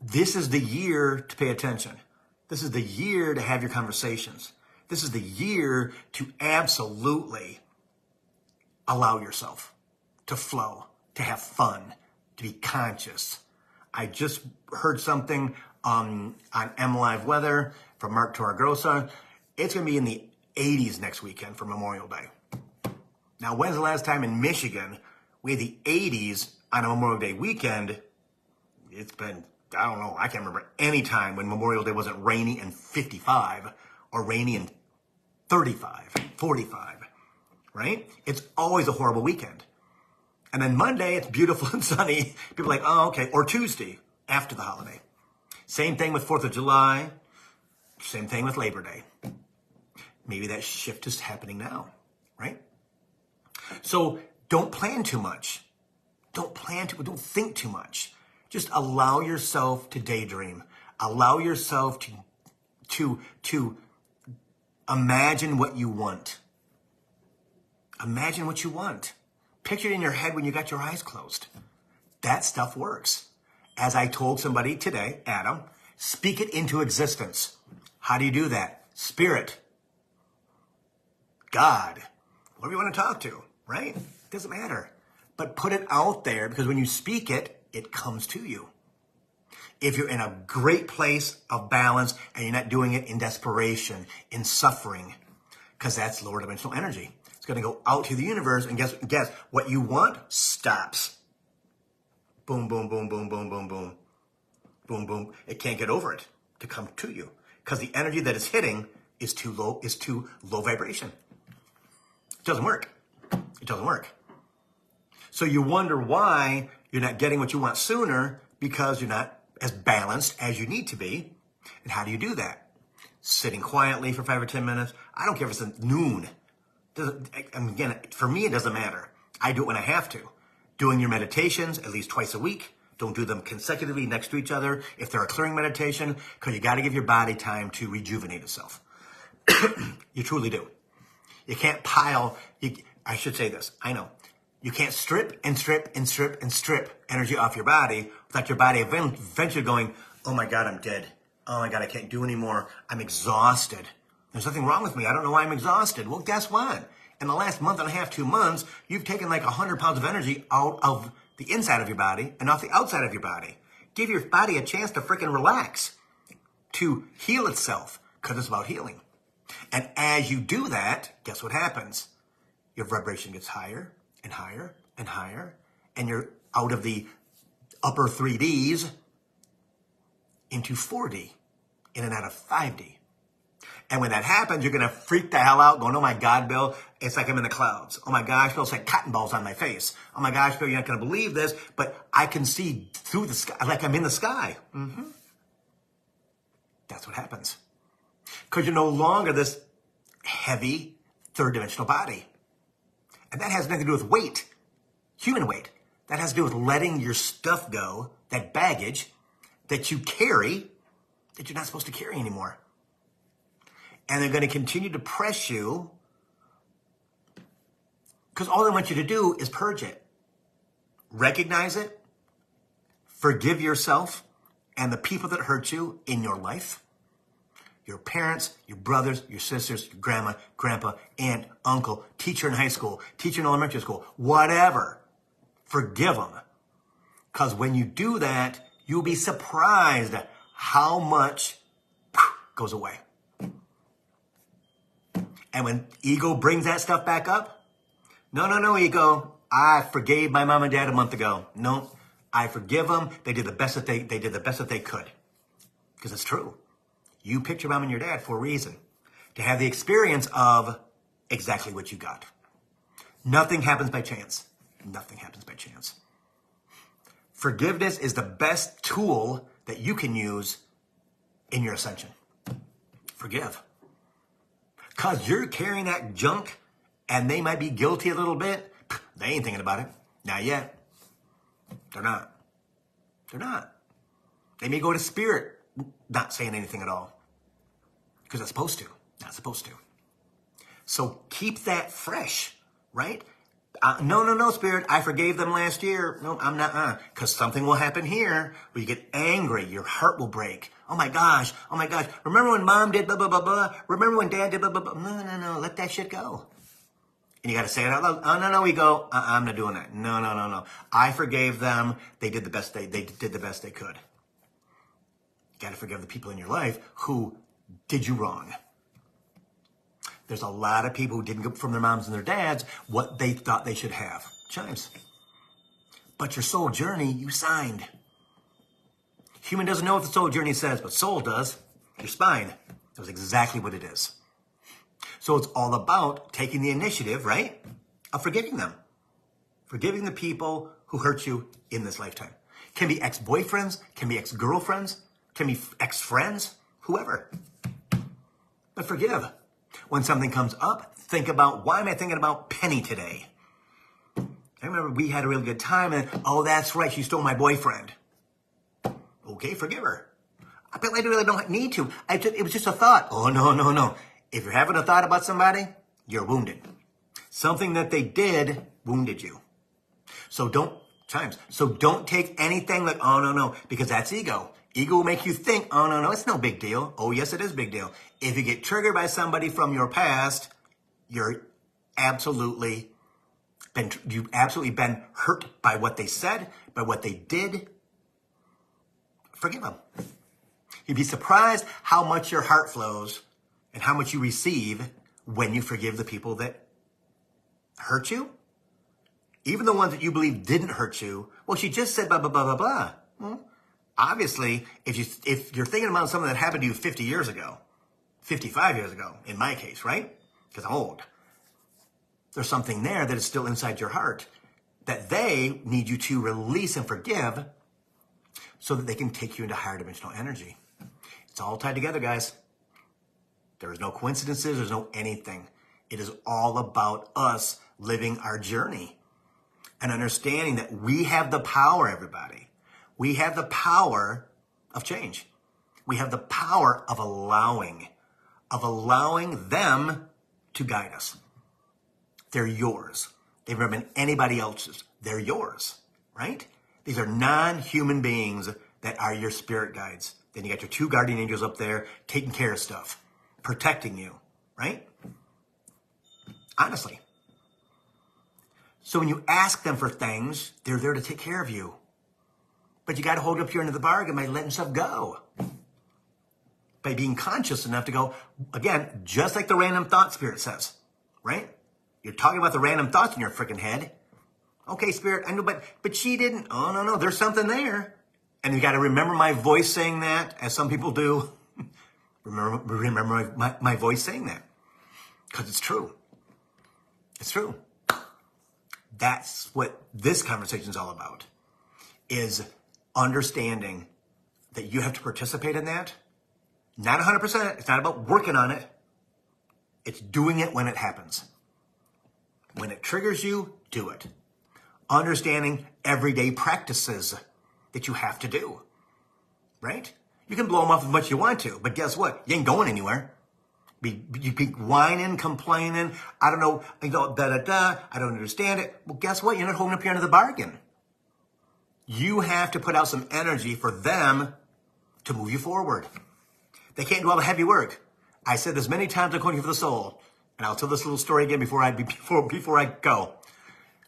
this is the year to pay attention. This is the year to have your conversations. This is the year to absolutely allow yourself to flow, to have fun, to be conscious. I just heard something on M Live Weather from Mark Torregrossa. It's going to be in the 80s next weekend for Memorial Day. Now, when's the last time in Michigan we had the 80s on a Memorial Day weekend? It's been, I don't know, I can't remember any time when Memorial Day wasn't rainy and 55 or rainy and 35, 45, right? It's always a horrible weekend. And then Monday, it's beautiful and sunny. People are like, oh, okay. Or Tuesday. after the holiday. Same thing with 4th of July. Same thing with Labor Day. Maybe that shift is happening now, right? So don't plan too much. Don't think too much. Just allow yourself to daydream. Allow yourself to imagine what you want. Imagine what you want. Picture it in your head when you got your eyes closed. That stuff works. As I told somebody today, Adam, speak it into existence. How do you do that? Spirit, God, whoever you want to talk to, right? Doesn't matter. But put it out there, because when you speak it, it comes to you. If you're in a great place of balance and you're not doing it in desperation, in suffering, because that's lower dimensional energy. It's going to go out to the universe, and guess what you want stops. Boom, boom, boom, boom, boom, boom, boom. Boom, boom. It can't get over it to come to you, because the energy that it's hitting is too low vibration. It doesn't work. It doesn't work. So you wonder why you're not getting what you want sooner, because you're not as balanced as you need to be. And how do you do that? Sitting quietly for 5 or 10 minutes. I don't care if it's at noon. Again, for me, it doesn't matter. I do it when I have to. Doing your meditations at least twice a week. Don't do them consecutively next to each other if they're a clearing meditation, because you got to give your body time to rejuvenate itself. You truly do. You can't pile. I should say this. I know. You can't strip and strip and strip and strip energy off your body without your body eventually going, oh my God, I'm dead. Oh my God, I can't do anymore. I'm exhausted. There's nothing wrong with me. I don't know why I'm exhausted. Well, guess what? In the last month and a half, 2 months, you've taken like 100 pounds of energy out of the inside of your body and off the outside of your body. Give your body a chance to freaking relax, to heal itself, because it's about healing. And as you do that, guess what happens? Your vibration gets higher and higher and higher, and you're out of the upper 3Ds into 4D, in and out of 5D. And when that happens, you're going to freak the hell out going, oh my God, Bill, it's like I'm in the clouds. Oh my gosh, Bill, it's like cotton balls on my face. Oh my gosh, Bill, you're not going to believe this, but I can see through the sky, like I'm in the sky. Mm-hmm. That's what happens. Because you're no longer this heavy third dimensional body. And that has nothing to do with weight, human weight. That has to do with letting your stuff go, that baggage that you carry that you're not supposed to carry anymore. And they're going to continue to press you, because all they want you to do is purge it. Recognize it, forgive yourself and the people that hurt you in your life. Your parents, your brothers, your sisters, your grandma, grandpa, aunt, uncle, teacher in high school, teacher in elementary school, whatever. Forgive them. Because when you do that, you'll be surprised at how much goes away. And when ego brings that stuff back up, no, ego. I forgave my mom and dad a month ago. No, I forgive them. They did the best that they did the best that they could. Because it's true. You picked your mom and your dad for a reason. To have the experience of exactly what you got. Nothing happens by chance. Nothing happens by chance. Forgiveness is the best tool that you can use in your ascension. Forgive. Because you're carrying that junk and they might be guilty a little bit. They ain't thinking about it. Not yet. They're not. They're not. They may go to spirit not saying anything at all. Because it's supposed to. Not supposed to. So keep that fresh, right? No, Spirit. I forgave them last year. No, I'm not. Because something will happen here where you get angry. Your heart will break. Oh my gosh. Remember when mom did blah, blah, blah, blah? Remember when dad did blah, blah, blah? No. Let that shit go. And you got to say it out loud. Oh, no, we go. I'm not doing that. No. I forgave them. They did the best they did the best they could. You got to forgive the people in your life who did you wrong. There's a lot of people who didn't get from their moms and their dads what they thought they should have. Chimes. But your soul journey, you signed. Human doesn't know what the soul journey says, but soul does. Your spine knows exactly what it is. So it's all about taking the initiative, right, of forgiving them. Forgiving the people who hurt you in this lifetime. Can be ex-boyfriends, can be ex-girlfriends, can be ex-friends, whoever. But forgive. When something comes up, think about, why am I thinking about Penny today? I remember we had a really good time and, oh, that's right, she stole my boyfriend. Okay, forgive her. I really don't need to. It was just a thought. Oh, no. If you're having a thought about somebody, you're wounded. Something that they did wounded you. So don't take anything like, oh, no, because that's ego. Ego will make you think, oh, no, it's no big deal. Oh, yes, it is a big deal. If you get triggered by somebody from your past, you've absolutely been hurt by what they said, by what they did. Forgive them. You'd be surprised how much your heart flows and how much you receive when you forgive the people that hurt you. Even the ones that you believe didn't hurt you. Well, she just said blah, blah, blah, blah, blah. Well, obviously, if you're thinking about something that happened to you 50 years ago, 55 years ago, in my case, right? Because I'm old. There's something there that is still inside your heart that they need you to release and forgive so that they can take you into higher dimensional energy. It's all tied together, guys. There's no coincidences. There's no anything. It is all about us living our journey and understanding that we have the power, everybody. We have the power of change. We have the power of allowing them to guide us. They're yours. They've never been anybody else's. They're yours, right? These are non-human beings that are your spirit guides. Then you got your 2 guardian angels up there taking care of stuff, protecting you, right? Honestly. So when you ask them for things, they're there to take care of you. But you got to hold up your end of the bargain by letting stuff go. By being conscious enough to go, again, just like the random thought spirit says, right? You're talking about the random thoughts in your freaking head. Okay, spirit, I know, but she didn't. Oh, no, there's something there. And you got to remember my voice saying that, as some people do. remember my voice saying that. Because it's true. It's true. That's what this conversation is all about, is understanding that you have to participate in that. Not 100%. It's not about working on it. It's doing it when it happens. When it triggers you, do it. Understanding everyday practices that you have to do, right? You can blow them off as much as you want to, but guess what? You ain't going anywhere. You keep whining, complaining, I don't know, I don't understand it. Well, guess what? You're not holding up your end of the bargain. You have to put out some energy for them to move you forward. They can't do all the heavy work. I said this many times on Coaching for the Soul, and I'll tell this little story again before I go.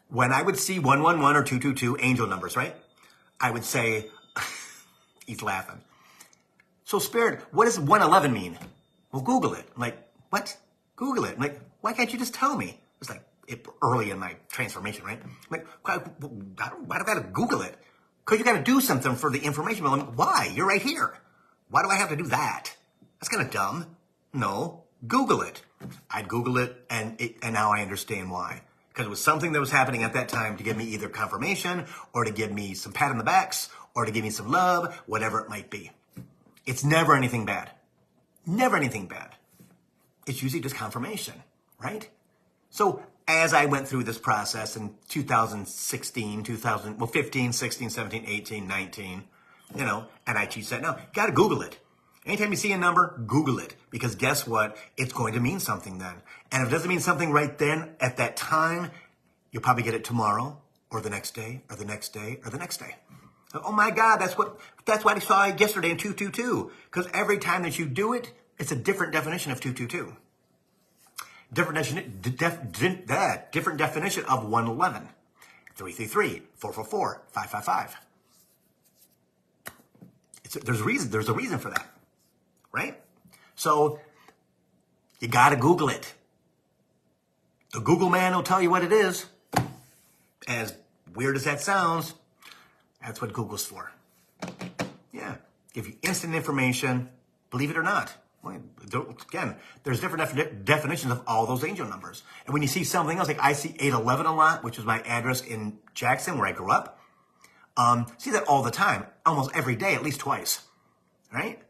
When I would see 111 or 222 angel numbers, right? I would say, he's laughing. So Spirit, what does 111 mean? Well, Google it. I'm like, what? Google it. I'm like, why can't you just tell me? It's like early in my transformation, right? I'm like, why do I got to Google it? Because you got to do something for the information. Well, why? You're right here. Why do I have to do that? That's kind of dumb. No, Google it. I'd Google it, and now I understand why. Because it was something that was happening at that time to give me either confirmation or to give me some pat on the backs or to give me some love, whatever it might be. It's never anything bad. Never anything bad. It's usually just confirmation, right? So as I went through this process in 2016, 15, 16, 17, 18, 19, and I teach that now, you got to Google it. Anytime you see a number, Google it. Because guess what? It's going to mean something then. And if it doesn't mean something right then, at that time, you'll probably get it tomorrow, or the next day, or the next day, or the next day. Oh my God, that's what I saw yesterday in 222. Because every time that you do it, it's a different definition of 222. Different definition of 111. 333, 444, 555. There's a reason for that. Right? So you got to Google it. The Google man will tell you what it is. As weird as that sounds, that's what Google's for. Yeah. Give you instant information, believe it or not. Again, there's different definitions of all those angel numbers. And when you see something else, like I see 811 a lot, which is my address in Jackson, where I grew up. See that all the time, almost every day, at least twice, right?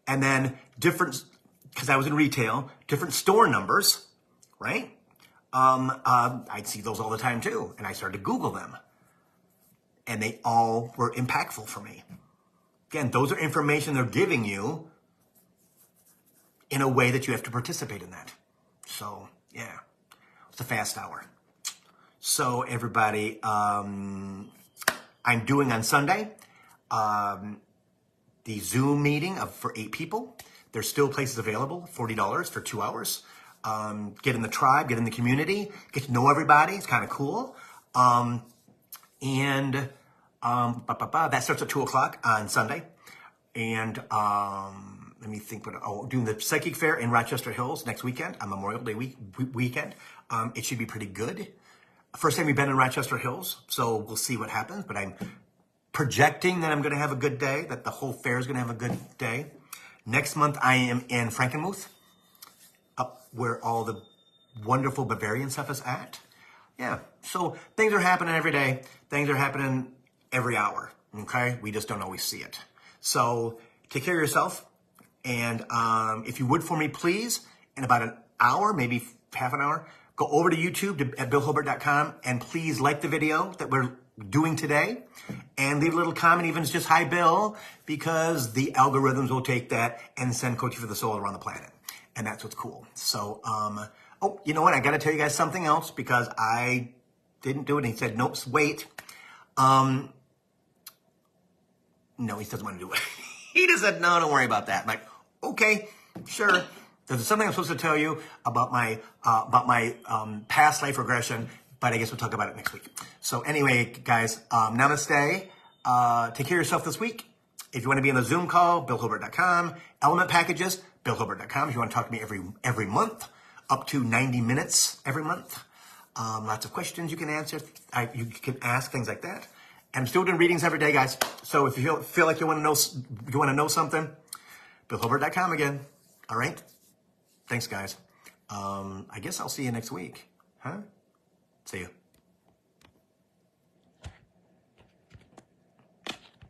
And then different, because I was in retail, different store numbers, right? I'd see those all the time too. And I started to Google them. And they all were impactful for me. Again, those are information they're giving you in a way that you have to participate in that. So, yeah, it's a fast hour. So, everybody, I'm doing on Sunday the Zoom meeting for 8 people. There's still places available, $40 for 2 hours. Get in the tribe, get in the community, get to know everybody. It's kind of cool. That starts at 2 o'clock on Sunday. And let me think. Doing the Psychic Fair in Rochester Hills next weekend on Memorial Day weekend. It should be pretty good. First time we've been in Rochester Hills, so we'll see what happens. But I'm projecting that I'm going to have a good day, that the whole fair is going to have a good day. Next month, I am in Frankenmuth, up where all the wonderful Bavarian stuff is at. Yeah, so things are happening every day. Things are happening every hour, okay? We just don't always see it. So take care of yourself. And if you would for me, please, in about an hour, maybe half an hour, go over to YouTube at billhobart.com and please like the video that we're doing today and leave a little comment, even if it's just hi Bill, because the algorithms will take that and send Coaching for the Soul around the planet. And that's what's cool. So, oh, you know what? I got to tell you guys something else because I didn't do it. And he said, nope, wait. No, he doesn't want to do it. He just said, no, don't worry about that. I'm like, okay, sure. There's something I'm supposed to tell you about my past life regression, but I guess we'll talk about it next week. So anyway, guys, namaste. Take care of yourself this week. If you want to be on the Zoom call, billhobart.com. Element packages, billhobart.com. If you want to talk to me every month, up to 90 minutes every month. Lots of questions you can answer. You can ask things like that. And I'm still doing readings every day, guys. So if you feel like you want to know something, billhobart.com again. All right. Thanks, guys. I guess I'll see you next week. Huh? See you.